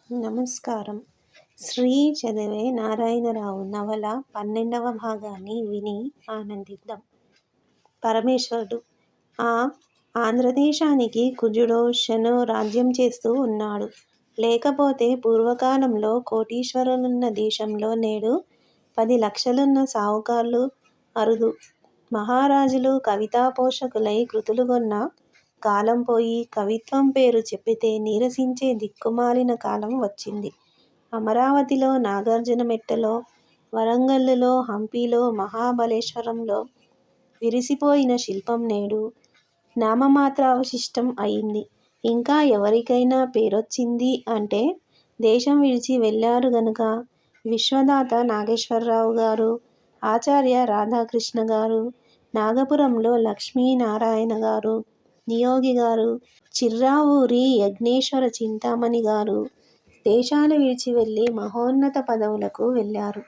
నమస్కారం. 'శ్రీ' చదివే నారాయణరావు నవల 12వ భాగాన్ని విని ఆనందిద్దాం. పరమేశ్వరుడు ఆ ఆంధ్రదేశానికి కుజుడో శనో రాజ్యం చేస్తూ ఉన్నాడు. లేకపోతే పూర్వకాలంలో కోటీశ్వరులున్న దేశంలో నేడు 10 లక్షలున్న సావుకార్లు అరుదు. మహారాజులు కవితా పోషకులై కృతులుగొన్న కాలం పోయి కవిత్వం పేరు చెప్పితే నీరసించే దిక్కుమాలిన కాలం వచ్చింది. అమరావతిలో, నాగార్జునమెట్టలో, వరంగల్లులో, హంపీలో, మహాబలేశ్వరంలో విరిసిపోయిన శిల్పం నేడు నామమాత్రావశిష్టం అయింది. ఇంకా ఎవరికైనా పేరొచ్చింది అంటే దేశం విడిచి వెళ్ళారు గనుక. విశ్వదాత నాగేశ్వరరావు గారు, ఆచార్య రాధాకృష్ణ గారు, నాగపురంలో లక్ష్మీనారాయణ గారు, నియోగి గారు, చిర్రావూరి యజ్ఞేశ్వర చింతామణి గారు దేశాలు విడిచి వెళ్ళి మహోన్నత పదవులకు వెళ్ళారు.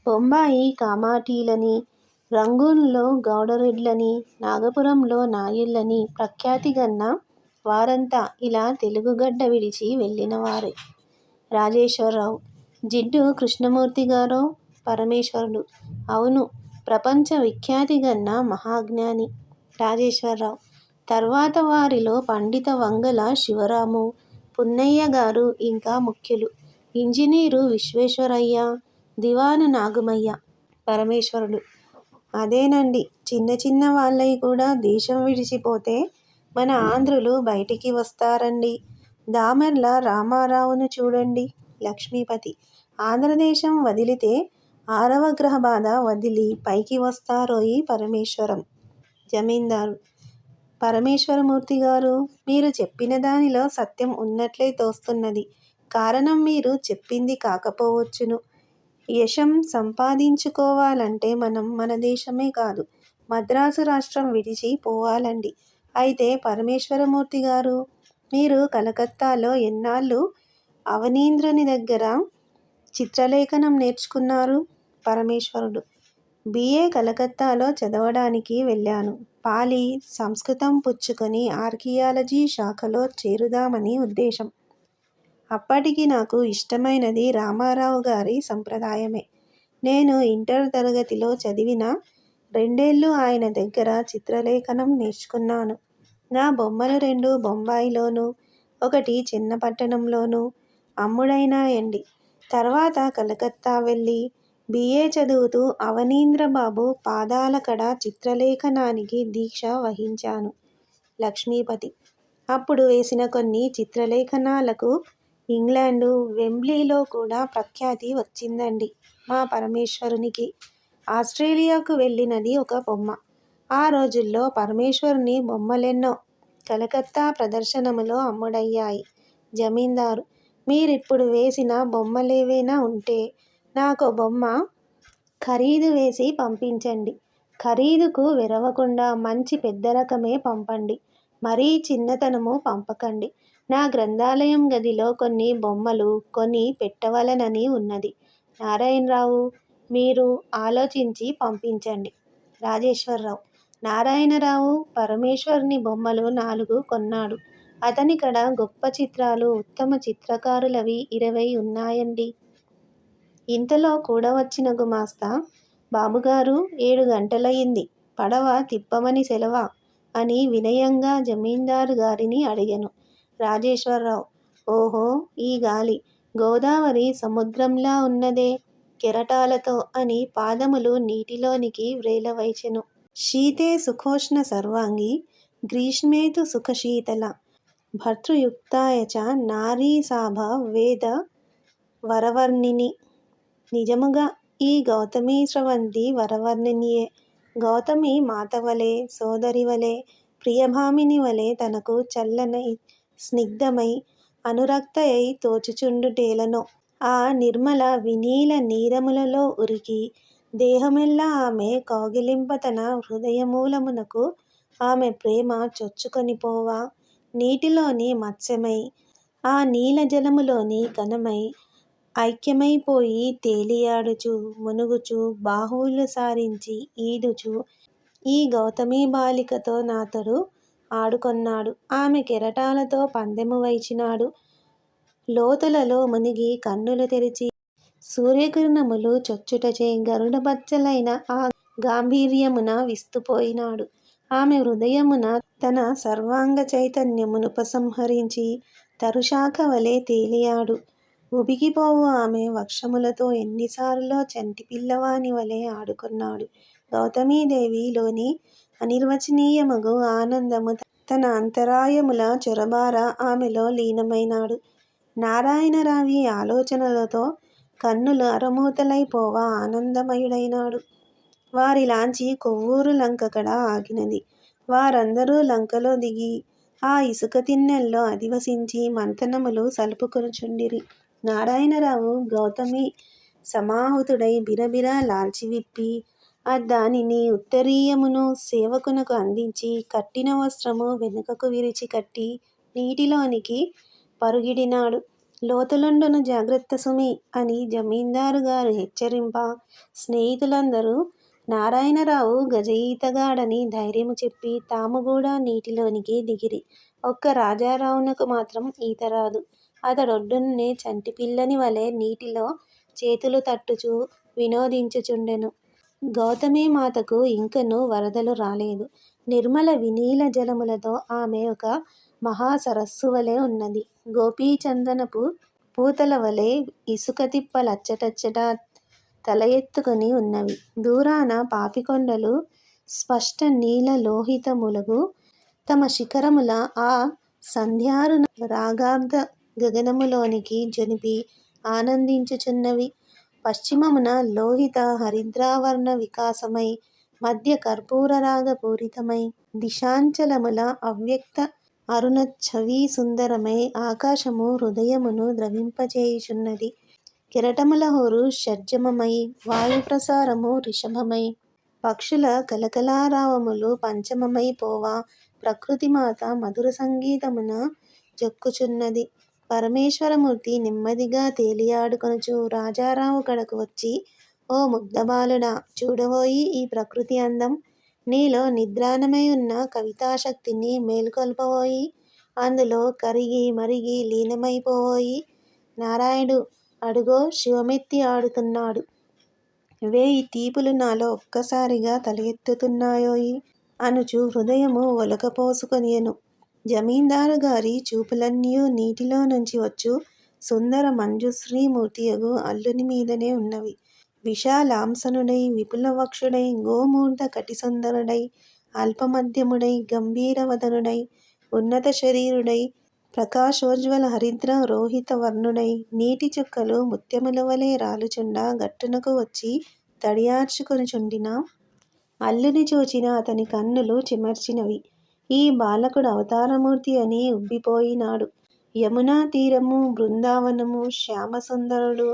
బొంబాయి కామాఠీలని, రంగూన్లో గౌడరెడ్లని, నాగపురంలో నాయుళ్ళని ప్రఖ్యాతిగన్న వారంతా ఇలా తెలుగుగడ్డ విడిచి వెళ్ళినవారే. రాజేశ్వరరావు జిడ్డు కృష్ణమూర్తిగారో పరమేశ్వరుడు. అవును, ప్రపంచ విఖ్యాతిగన్న మహాజ్ఞాని రాజేశ్వరరావు. తర్వాత వారిలో పండిత వంగల శివరాము, పున్నయ్య గారు ఇంకా ముఖ్యులు. ఇంజనీరు విశ్వేశ్వరయ్య, దివాను నాగుమయ్య. పరమేశ్వరుడు అదేనండి, చిన్న చిన్న వాళ్ళయి కూడా దేశం విడిచిపోతే మన ఆంధ్రులు బయటికి వస్తారండి. దామెర్ల రామారావును చూడండి. లక్ష్మీపతి ఆంధ్రదేశం వదిలితే 6వ గ్రహ బాధ వదిలి పైకి వస్తారోయి పరమేశ్వరం. జమీందారు పరమేశ్వరమూర్తిగారు, మీరు చెప్పిన దానిలో సత్యం ఉన్నట్లే తోస్తున్నది. కారణం మీరు చెప్పింది కాకపోవచ్చును. యశం సంపాదించుకోవాలంటే మనం మన దేశమే కాదు, మద్రాసు రాష్ట్రం విడిచి పోవాలండి. అయితే పరమేశ్వరమూర్తిగారు, మీరు కలకత్తాలో ఎన్నాళ్ళు అవనీంద్రుని దగ్గర చిత్రలేఖనం నేర్చుకున్నారు? పరమేశ్వరుడు B.A. కలకత్తాలో చదవడానికి వెళ్ళాను. పాలి, సంస్కృతం పుచ్చుకొని ఆర్కియాలజీ శాఖలో చేరుదామని ఉద్దేశం. అప్పటికి నాకు ఇష్టమైనది రామారావు గారి సంప్రదాయమే. నేను ఇంటర్ తరగతిలో చదివిన 2 ఏళ్ళు ఆయన దగ్గర చిత్రలేఖనం నేర్చుకున్నాను. నా బొమ్మలు 2 బొంబాయిలోనూ, 1 చిన్నపట్టణంలోనూ అమ్ముడైనాయండి. తర్వాత కలకత్తా వెళ్ళి B.A. చదువుతూ అవనీంద్రబాబు పాదాలకడ చిత్రలేఖనానికి దీక్ష వహించాను. లక్ష్మీపతి అప్పుడు వేసిన కొన్ని చిత్రలేఖనాలకు ఇంగ్లాండు, వెంబ్లీలో కూడా ప్రఖ్యాతి వచ్చిందండి. మా పరమేశ్వరునికి ఆస్ట్రేలియాకు వెళ్ళినది ఒక బొమ్మ. ఆ రోజుల్లో పరమేశ్వరుని బొమ్మలెన్నో కలకత్తా ప్రదర్శనములో అమ్ముడయ్యాయి. జమీందారు మీరిప్పుడు వేసిన బొమ్మలేవైనా ఉంటే నాకో బొమ్మ ఖరీదు వేసి పంపించండి. ఖరీదుకు వెరవకుండా మంచి పెద్ద రకమే పంపండి. మరీ చిన్నతనము పంపకండి. నా గ్రంథాలయం గదిలో కొన్ని బొమ్మలు కొని పెట్టవలనని ఉన్నది. నారాయణరావు మీరు ఆలోచించి పంపించండి. రాజేశ్వరరావు నారాయణరావు పరమేశ్వరుని బొమ్మలు 4 కొన్నాడు. అతనికడ గొప్ప చిత్రాలు, ఉత్తమ చిత్రకారులవి 20 ఉన్నాయండి. ఇంతలో కూడా వచ్చిన గుమాస్తా, బాబుగారు 7 గంటలయింది, పడవ తిప్పమని సెలవా అని వినయంగా జమీందారు గారిని అడిగెను. రాజేశ్వరరావు ఓహో, ఈ గాలి గోదావరి సముద్రంలా ఉన్నదే కెరటాలతో అని పాదములు నీటిలోనికి వ్రేలవైచెను. శీతే సుఖోష్ణ సర్వాంగి, గ్రీష్మేతు సుఖశీతల, భర్తృయుక్తాయ చ నారీ సాభ వేద వరవర్ణిని. నిజముగా ఈ గౌతమి స్రవంతి వరవర్ణినియే. గౌతమి మాతవలే, సోదరివలే, ప్రియభామిని వలె తనకు చల్లనై, స్నిగ్ధమై, అనురక్తయై తోచుచుండుటేలనో ఆ నిర్మల వినీల నీరములలో ఉరికి దేహమెల్లా ఆమె కౌగిలింప తన హృదయమూలమునకు ఆమె ప్రేమ చొచ్చుకొనిపోవా, నీటిలోని మత్స్యమై, ఆ నీలజలములోని కణమై ఐక్యమైపోయి తేలియాడుచు, మునుగుచు, బాహువులు సారించి ఈదుచు ఈ గౌతమీ బాలికతో నాతడు ఆడుకొన్నాడు. ఆమె కెరటాలతో పందెము వైచినాడు. లోతులలో మునిగి కన్నులు తెరిచి సూర్యకిరణములు చొచ్చుటచే గరుడబచ్చలైన ఆ గాంభీర్యమున విస్తుపోయినాడు. ఆమె హృదయమున తన సర్వాంగ చైతన్యమునుపసంహరించి తరుశాఖ వలె తేలియాడు. ఉబికిపోవు ఆమె వక్షములతో ఎన్నిసార్లో చంటి పిల్లవాని వలె ఆడుకొన్నాడు. గౌతమీదేవిలోని అనిర్వచనీయమగు ఆనందము తన అంతరాయముల చొరబార ఆమెలో లీనమైనాడు. నారాయణరావి ఆలోచనలతో కన్నులు అరమూతలై పోవ ఆనందమయుడైనాడు. వారిలాంచి కొవ్వూరు లంకకడ ఆగినది. వారందరూ లంకలో దిగి ఆ ఇసుక తిన్నెల్లో అధివసించి మంతనములు సలుపుకొనుచుండిరి. నారాయణరావు గౌతమి సమాహుతుడై బిరబిర లాల్చివిప్పి దానిని ఉత్తరీయమును సేవకునకు అందించి కట్టిన వస్త్రము వెనుకకు విరిచి కట్టి నీటిలోనికి పరుగిడినాడు. లోతులుండును జాగ్రత్త సుమి అని జమీందారు గారు హెచ్చరింప స్నేహితులందరూ నారాయణరావు గజ ఈతగాడని ధైర్యము చెప్పి తాము కూడా నీటిలోనికి దిగిరి. ఒక్క రాజారావునకు మాత్రం ఈతరాదు. అతడొడ్డునే చంటి పిల్లని వలె నీటిలో చేతులు తట్టుచూ వినోదించుచుండెను. గౌతమీమాతకు ఇంకను వరదలు రాలేదు. నిర్మల వినీల జలములతో ఆమె ఒక మహాసరస్సువలె ఉన్నది. గోపీచందనపు పూతల వలె ఇసుక తిప్పలచ్చటచ్చట తల ఎత్తుకొని ఉన్నవి. దూరాన పాపికొండలు స్పష్ట నీల లోహితములగు తమ శిఖరముల ఆ సంధ్యారుణ రాగాబ్ద గగనములోనికి జొనిపి ఆనందించుచున్నవి. పశ్చిమమున లోహిత హరిద్రావర్ణ వికాసమై మధ్య కర్పూరరాగ పూరితమై దిశాంచలముల అవ్యక్త అరుణఛవీ సుందరమై ఆకాశము హృదయమును ద్రవింపచేయుచున్నది. కెరటముల హోరు షడ్జమమై వాయుప్రసారము రిషభమై పక్షుల కలకలారావములు పంచమమై పోవ ప్రకృతిమాత మధుర సంగీతమున జొక్కుచున్నది. పరమేశ్వరమూర్తి నెమ్మదిగా తేలియాడుకొనుచు రాజారావు కడకు వచ్చి, ఓ ముగ్ధబాలుడా, చూడవోయి ఈ ప్రకృతి అందం. నీలో నిద్రాణమై ఉన్న కవితాశక్తిని మేల్కొల్పవోయి. అందులో కరిగి మరిగి లీనమైపోవోయి. నారాయణుడు అడుగో శివమెత్తి ఆడుతున్నాడు. వేయి తీపులు నాలో ఒక్కసారిగా తల ఎత్తుతున్నాయోయి అనుచు హృదయము ఒలకపోసుకొనియెను. జమీందారు గారి చూపులన్నీయు నీటిలో నుంచి వచ్చు సుందర మంజుశ్రీమూర్తియగు అల్లుని మీదనే ఉన్నవి. విశాలాంసనుడై విపులవక్షుడై గోమూర్ధ కటిసుందరుడై అల్పమధ్యముడై గంభీరవదనుడై ఉన్నత శరీరుడై ప్రకాశోజ్వల హరిద్ర రోహిత వర్ణుడై నీటి చుక్కలు ముత్యముల వలె రాలుచుండ గట్టునకు వచ్చి తడియార్చుకొనుచుండిన అల్లుని చూచిన అతని కన్నులు చెమర్చినవి. ఈ బాలకుడు అవతారమూర్తి అని ఉబ్బిపోయినాడు. యమునా తీరము బృందావనము శ్యామసుందరుడు.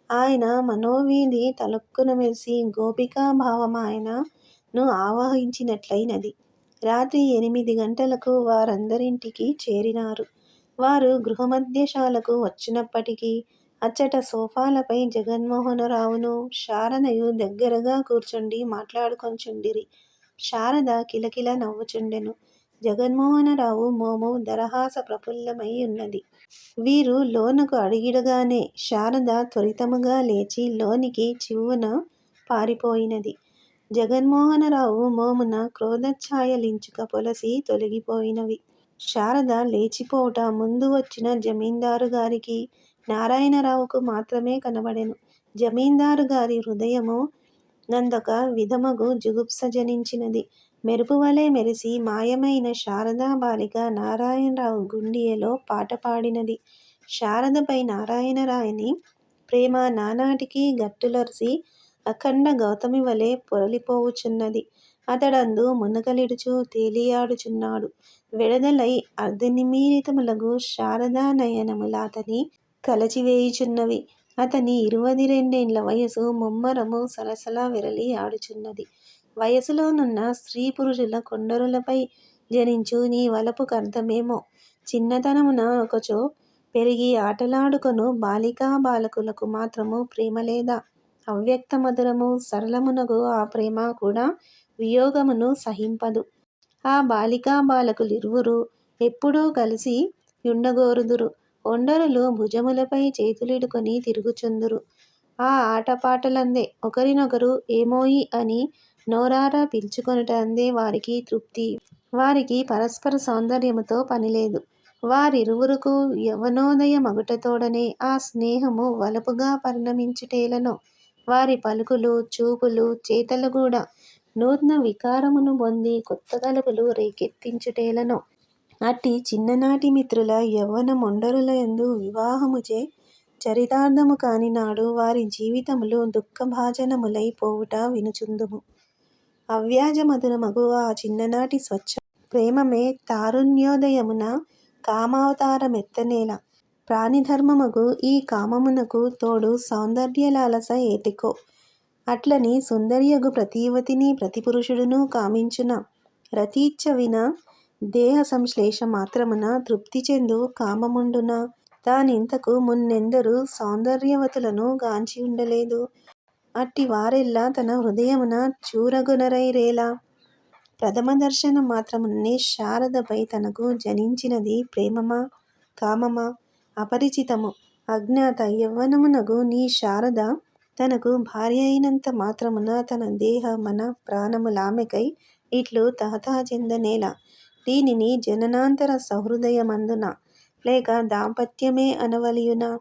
ఆయన మనోవీధి తళుక్కున మెరిసి గోపికా భావమాయనను ఆవహించినట్లయినది. రాత్రి 8 గంటలకు వారందరింటికి చేరినారు. వారు గృహమధ్యశాలకు వచ్చినప్పటికీ అచ్చట సోఫాలపై జగన్మోహనరావును శారదయు దగ్గరగా కూర్చుండి మాట్లాడుకొంచుండిరి. శారద కిలకిల నవ్వుచుండెను. జగన్మోహనరావు మోము దరహాస ప్రఫుల్లమై ఉన్నది. వీరు లోనకు అడుగిడగానే శారద త్వరితముగా లేచి లోనికి చివ్వున పారిపోయినది. జగన్మోహనరావు మోమున క్రోధఛాయలించుక పొలసి తొలగిపోయినవి. శారద లేచిపోవుట ముందు వచ్చిన జమీందారు గారికి నారాయణరావుకు మాత్రమే కనబడెను. జమీందారు గారి హృదయము నందొక విధమగు జుగుప్స జనించినది. మెరుపువలె మెరిసి మాయమైన శారదా బాలిక నారాయణరావు గుండెలో పాట పాడినది. శారదపై నారాయణరాయని ప్రేమ నానాటికి గట్టులొరసి అఖండ గౌతమి వలె పొరలిపోవుచున్నది. అతడందు మునకలిడుచు తేలియాడుచున్నాడు. వెడదలై అర్ధనిమీలితములగు శారదా నయనముల అతని కలచివేయుచున్నవి. అతని 22 వయసు ముమ్మరము సలసల వెరలి ఆడుచున్నది. వయసులోనున్న స్త్రీ పురుషుల కొండరులపై జనించు నీ వలపు కర్ధమేమో. చిన్నతనమున ఒకచో పెరిగి ఆటలాడుకొను బాలికా బాలకులకు మాత్రము ప్రేమ లేదా? అవ్యక్త మధురము సరళమునగు ఆ ప్రేమ కూడా వియోగమును సహింపదు. ఆ బాలికా బాలకులిరువురు ఎప్పుడూ కలిసి యుండగోరుదురు. ఒండరులు భుజములపై చేతులిడుకొని తిరుగుచుందురు. ఆ ఆటపాటలందే ఒకరినొకరు ఏమోయి అని నోరారా పిలుచుకొనుటందే వారికి తృప్తి. వారికి పరస్పర సౌందర్యముతో పనిలేదు. వారిరువురుకు యవ్వనోదయ మగుటతోడనే ఆ స్నేహము వలపుగా పరిణమించుటేలనో, వారి పలుకులు, చూపులు, చేతలు కూడా నూత్న వికారమును పొంది కొత్త తలపులు రేకెత్తించుటేలనో, అట్టి చిన్ననాటి మిత్రుల యవ్వన మొండరుల యందు వివాహముచే చరితార్థము కాని నాడు వారి జీవితములు దుఃఖభాజనములై పోవుట వినుచుందుము. అవ్యాజ మధురమగు ఆ చిన్ననాటి స్వచ్ఛ ప్రేమమే తారుణ్యోదయమున కామావతారమెత్తనేల. ప్రాణిధర్మమగు ఈ కామమునకు తోడు సౌందర్యలాలస ఏటికో. అట్లని సుందరియగు ప్రతియువతిని ప్రతి పురుషుడును కామించున. రతీచ్ఛ వినా దేహ సంశ్లేష మాత్రమున తృప్తి చెందు కామముండునా? తానింతకు మున్నెందరు సౌందర్యవతులను గాంచి ఉండలేదు. అట్టి వారెల్ల తన హృదయమున చూరగొనరైరేలా? ప్రథమ దర్శన మాత్రముననే శారదపై తనకు జనించినది ప్రేమమా, కామమా? అపరిచితము, అజ్ఞాత యవ్వనమునగు నీ శారద తనకు భార్య అయినంత మాత్రమున తన దేహ మన ప్రాణములామెకై ఇట్లు తహతహ చెందనేలా? దీనిని జననాంతర సహృదయమందున లేక దాంపత్యమే అనవలియునా?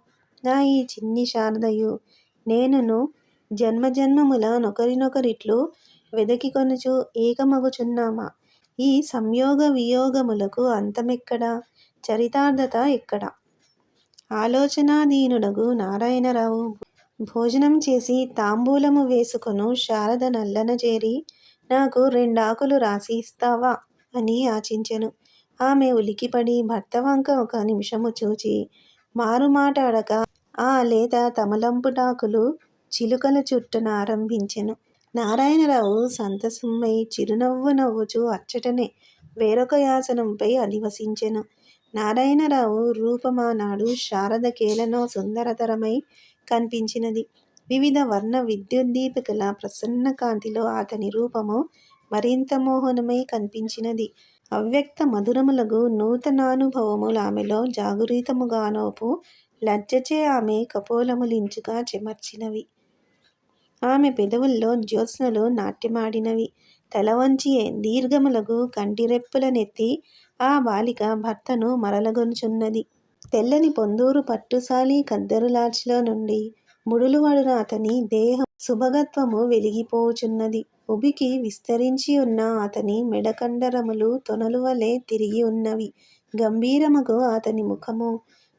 నా ఈ చిన్ని శారదయు నేనును జన్మజన్మముల నొకరినొకరిట్లు వెదకికొనుచు ఏకమగుచున్నామా? ఈ సంయోగ వియోగములకు అంతమెక్కడా? చరితార్థత ఎక్కడా? ఆలోచనాధీనుడగు నారాయణరావు భోజనం చేసి తాంబూలము వేసుకొను శారద నల్లనజేరి, నాకు రెండాకులు రాసి ఇస్తావా అని యాచించెను. ఆమె ఉలికిపడి భర్తవంక ఒక నిమిషము చూచి మారుమాటాడక ఆ లేత తమలంపుటాకులు చిలుకల చుట్టన ఆరంభించెను. నారాయణరావు సంతసమై చిరునవ్వు నవ్వుచూ అచ్చటనే వేరొక యాసనంపై అధివసించెను. నారాయణరావు రూపమానాడు శారదకేలనో సుందరతరమై కన్పించినది. వివిధ వర్ణ విద్యుద్దీపికల ప్రసన్న కాంతిలో అతని రూపము మరింత మోహనమై కన్పించినది. అవ్యక్త మధురములగు నూతనానుభవములామెలో జాగరితముగానోపు లజ్జచే ఆమె కపోలములించుక చెమర్చినవి. ఆమె పెదవుల్లో జ్యోత్స్నలు నాట్యమాడినవి. తలవంచి దీర్ఘములగు కంటిరెప్పులనెత్తి ఆ బాలిక భర్తను మరలగొనుచున్నది. తెల్లని పొందూరు పట్టుసాలి ఖద్దరులార్చిలో నుండి ముడులువడున అతని దేహం సుభగత్వము వెలిగిపోవుచున్నది. ఉబికి విస్తరించి ఉన్న అతని మెడకండరములు తొనలువలె తిరిగి ఉన్నవి. గంభీరమగు అతని ముఖము,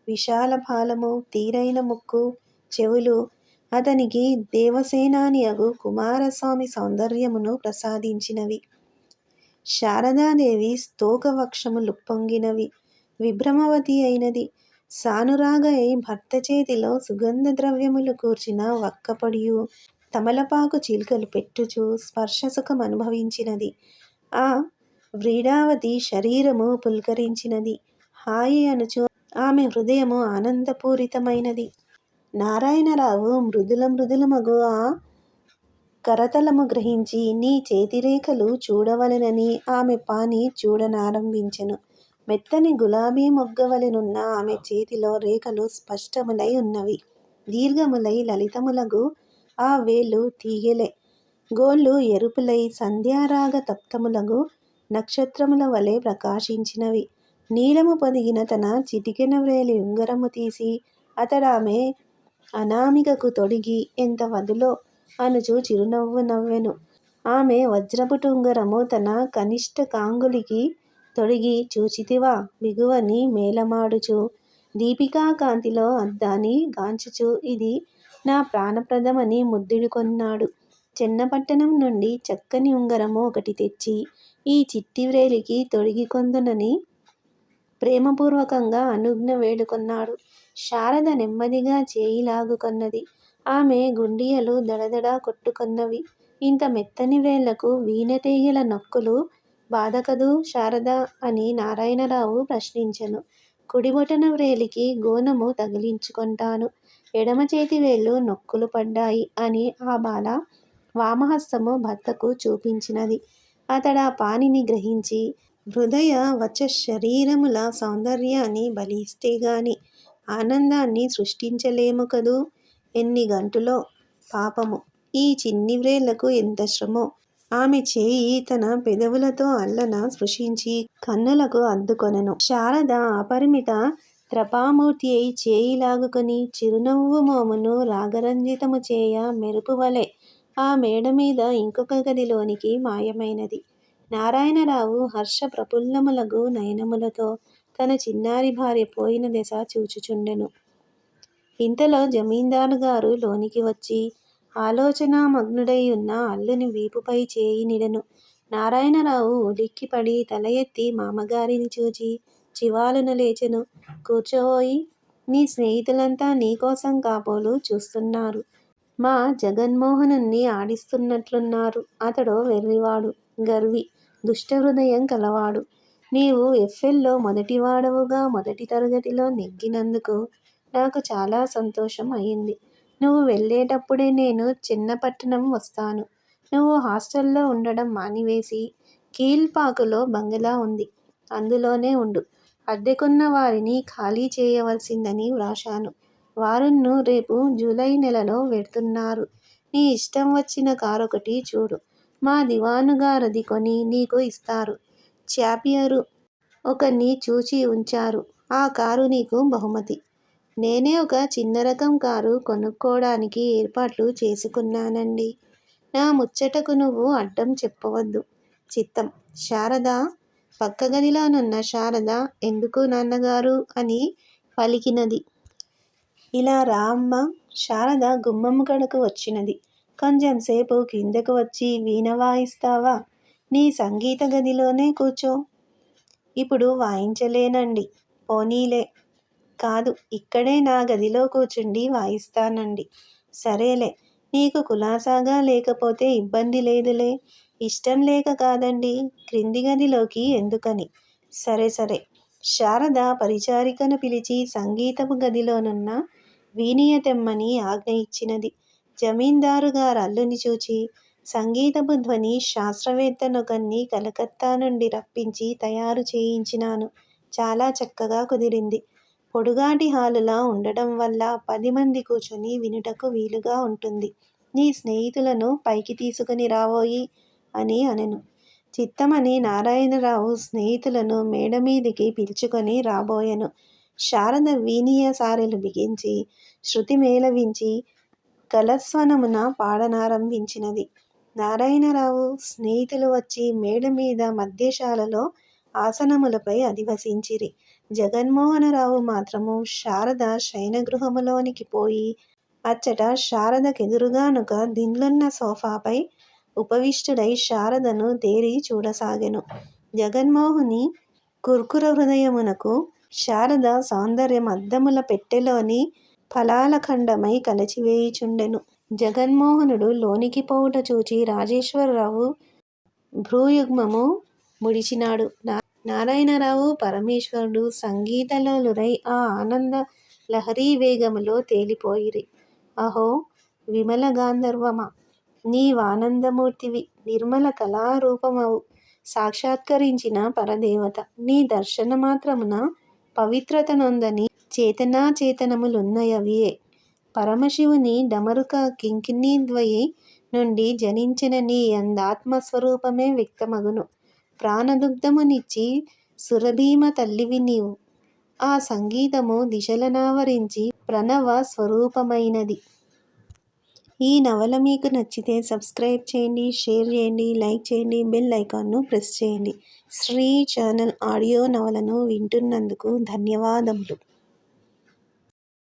విశాల భాలము, తీరైన ముక్కు, చెవులు అతనికి దేవసేనానియగు కుమారస్వామి సౌందర్యమును ప్రసాదించినవి. శారదాదేవి స్తోక వక్షములుప్పొంగినవి. విభ్రమవతి అయినది. సానురాగై భర్త చేతిలో సుగంధ ద్రవ్యములు కూర్చిన వక్కపొడియు తమలపాకు చిలుకలు పెట్టుచు స్పర్శ సుఖమనుభవించినది. ఆ వ్రీడావతి శరీరము పుల్కరించినది. హాయి అనుచు ఆమె హృదయము ఆనందపూరితమైనది. నారాయణరావు మృదులమగు ఆ కరతలము గ్రహించి నీ చేతిరేఖలు చూడవలెనని ఆమె పాని చూడనారంభించెను. మెత్తని గులాబీ మొగ్గవలెనున్న ఆమె చేతిలో రేఖలు స్పష్టములై ఉన్నవి. దీర్ఘములై లలితములగు ఆ వేళ్ళు తీగెలే. గోళ్ళు ఎరుపులై సంధ్యారాగ తప్తములగు నక్షత్రముల వలె ప్రకాశించినవి. నీలము పొదిగిన తన చిటికెన వ్రేలి ఉంగరము తీసి అతడామె అనామికకు తొడిగి ఎంత వదులో అనుచు చిరునవ్వు నవ్వెను. ఆమె వజ్రపుటుంగరము తన కనిష్ఠకాంగులికి తొడిగి చూచితివా బిగువని మేలమాడుచు దీపికా కాంతిలో అద్దాని గాంచుచు ఇది నా ప్రాణప్రదమని ముద్దిడుకొన్నాడు. చెన్నపట్టణం నుండి చక్కని ఉంగరము ఒకటి తెచ్చి ఈ చిట్టి వ్రేలికి తొడిగికొందునని ప్రేమపూర్వకంగా అనుజ్ఞ వేడుకొన్నాడు. శారద నెమ్మదిగా చేయి లాగుకొన్నది. ఆమె గుండియలు దడదడ కొట్టుకొన్నవి. ఇంత మెత్తని వ్రేళ్లకు వీణతీగెల నొక్కులు బాధకదూ శారదా అని నారాయణరావు ప్రశ్నించెను. కుడిబొటన వ్రేలికి గోనము తగిలించుకొంటాను. ఎడమ చేతి వేళ్ళు నొక్కులు పడ్డాయి అని ఆ బాల వామహస్తము భర్తకు చూపించినది. అతడా పానిని గ్రహించి హృదయ వచ శరీరముల సౌందర్యాన్ని బలిస్తేగాని ఆనందాన్ని సృష్టించలేము కదూ. ఎన్ని గంటులో పాపము ఈ చిన్ని వ్రేళ్లకు ఎంత శ్రమో. ఆమె చేయి తన పెదవులతో అల్లన స్పృశించి కన్నులకు అద్దుకొనెను. శారద అపరిమిత త్రపామూర్తి అయి చేయి లాగుకొని చిరునవ్వు మోమును రాగరంజితము చేయ మెరుపువలె ఆ మేడ మీద ఇంకొక గదిలోనికి మాయమైనది. నారాయణరావు హర్ష ప్రఫుల్లములగు నయనములతో తన చిన్నారి భార్య పోయిన దశ చూచుచుండెను. ఇంతలో జమీందారు గారు లోనికి వచ్చి ఆలోచనామగ్నుడై ఉన్న అల్లుని వీపుపై చేయి నిడెను. నారాయణరావు ఉలిక్కిపడి తల ఎత్తి మామగారిని చూచి చివాలున లేచెను. కూర్చోవోయి, నీ స్నేహితులంతా నీకోసం కాబోలు చూస్తున్నారు. మా జగన్మోహనుణ్ణి ఆడిస్తున్నట్లున్నారు. అతడో వెర్రివాడు, గర్వి, దుష్టహృదయం కలవాడు. నీవు ఎఫ్ఎల్లో మొదటివాడవుగా మొదటి తరగతిలో నెగ్గినందుకు నాకు చాలా సంతోషం అయింది. నువ్వు వెళ్ళేటప్పుడే నేను చెన్నపట్టణం వస్తాను. నువ్వు హాస్టల్లో ఉండడం మానివేసి కీల్పాకులో బంగళా ఉంది. అందులోనే ఉండు. అద్దెకున్న వారిని ఖాళీ చేయవలసిందని వ్రాశాను. వారున్ను రేపు జూలై నెలలో వెడుతున్నారు. నీ ఇష్టం వచ్చిన కారొకటి చూడు. మా దివానుగారది కొని నీకు ఇస్తారు. చాపియరు ఒకణ్ణి చూచి ఉంచారు. ఆ కారు నీకు బహుమతి. నేనే ఒక చిన్నరకం కారు కొనుక్కోడానికి ఏర్పాట్లు చేసుకున్నానండి. నా ముచ్చటకు నువ్వు అడ్డం చెప్పవద్దు. చిత్తం. శారద పక్క గదిలోనున్న శారద ఎందుకు నాన్నగారు అని పలికినది. ఇలా రా అమ్మా. శారద గుమ్మము కడకు వచ్చినది. కొంచెంసేపు కిందకు వచ్చి వీణ వాయిస్తావా? నీ సంగీత గదిలోనే కూర్చో. ఇప్పుడు వాయించలేనండి. పోనీలే. కాదు, ఇక్కడే నా గదిలో కూర్చుండి వాయిస్తానండి. సరేలే, నీకు కులాసాగా లేకపోతే ఇబ్బంది లేదులే. ఇష్టం లేక కాదండి. క్రింది గదిలోకి ఎందుకని. సరే సరే. శారద పరిచారికను పిలిచి సంగీతపు గదిలోనున్న వీణియ తెమ్మని ఆజ్ఞ ఇచ్చినది. జమీందారు గారల్లుని చూచి సంగీతపు ధ్వని శాస్త్రవేత్తనొకణ్ణి కలకత్తా నుండి రప్పించి తయారు చేయించినాను. చాలా చక్కగా కుదిరింది. పొడుగాటి హాలులా ఉండడం వల్ల 10 మంది కూర్చొని వినుటకు వీలుగా ఉంటుంది. నీ స్నేహితులను పైకి తీసుకుని రావోయి అని అనెను. చిత్తమని నారాయణరావు స్నేహితులను మేడమీదికి పిలుచుకొని రాబోయెను. శారద వీణియ సారెలు బిగించి శృతి మేళవించి కలస్వనమున పాడనారంభించినది. నారాయణరావు స్నేహితులు వచ్చి మేడమీద మధ్యశాలలో ఆసనములపై అధివసించిరి. జగన్మోహనరావు మాత్రము శారద శయనగృహములోనికి పోయి అచ్చట శారదకెదురుగానొక దిండ్లున్న సోఫాపై ఉపవిష్టుడై శారదను తేరి చూడసాగెను. జగన్మోహుని కుర్కుర హృదయమునకు శారద సౌందర్యం అద్దముల పెట్టెలోని ఫలాలఖండమై కలచివేయుచుండెను. జగన్మోహనుడు లోనికి పోవుట చూచి రాజేశ్వరరావు భ్రూయుగ్మము ముడిచినాడు. నారాయణరావు పరమేశ్వరుడు సంగీతలోలురై ఆ ఆనంద లహరీవేగములో తేలిపోయిరి. అహో విమల గాంధర్వమా, నీవానందమూర్తివి, నిర్మల కళారూపమవు, సాక్షాత్కరించిన పరదేవత. నీ దర్శన మాత్రమున పవిత్రత నొందని చేతనాచేతనములున్నయవియే. పరమశివుని డమరుక కింకిణీద్వయి నుండి జనించిన నీ అందాత్మస్వరూపమే వ్యక్తమగును. ప్రాణదుగ్ధమునిచ్చి సురభీమ తల్లివి నీవు. ఆ సంగీతము దిశలనావరించి ప్రణవ స్వరూపమైనది. ఈ నవల మీకు నచ్చితే సబ్స్క్రైబ్ చేయండి, షేర్ చేయండి, లైక్ చేయండి, బెల్ ఐకాన్ను ప్రెస్ చేయండి. శ్రీ ఛానల్ ఆడియో నవలను వింటున్నందుకు ధన్యవాదములు.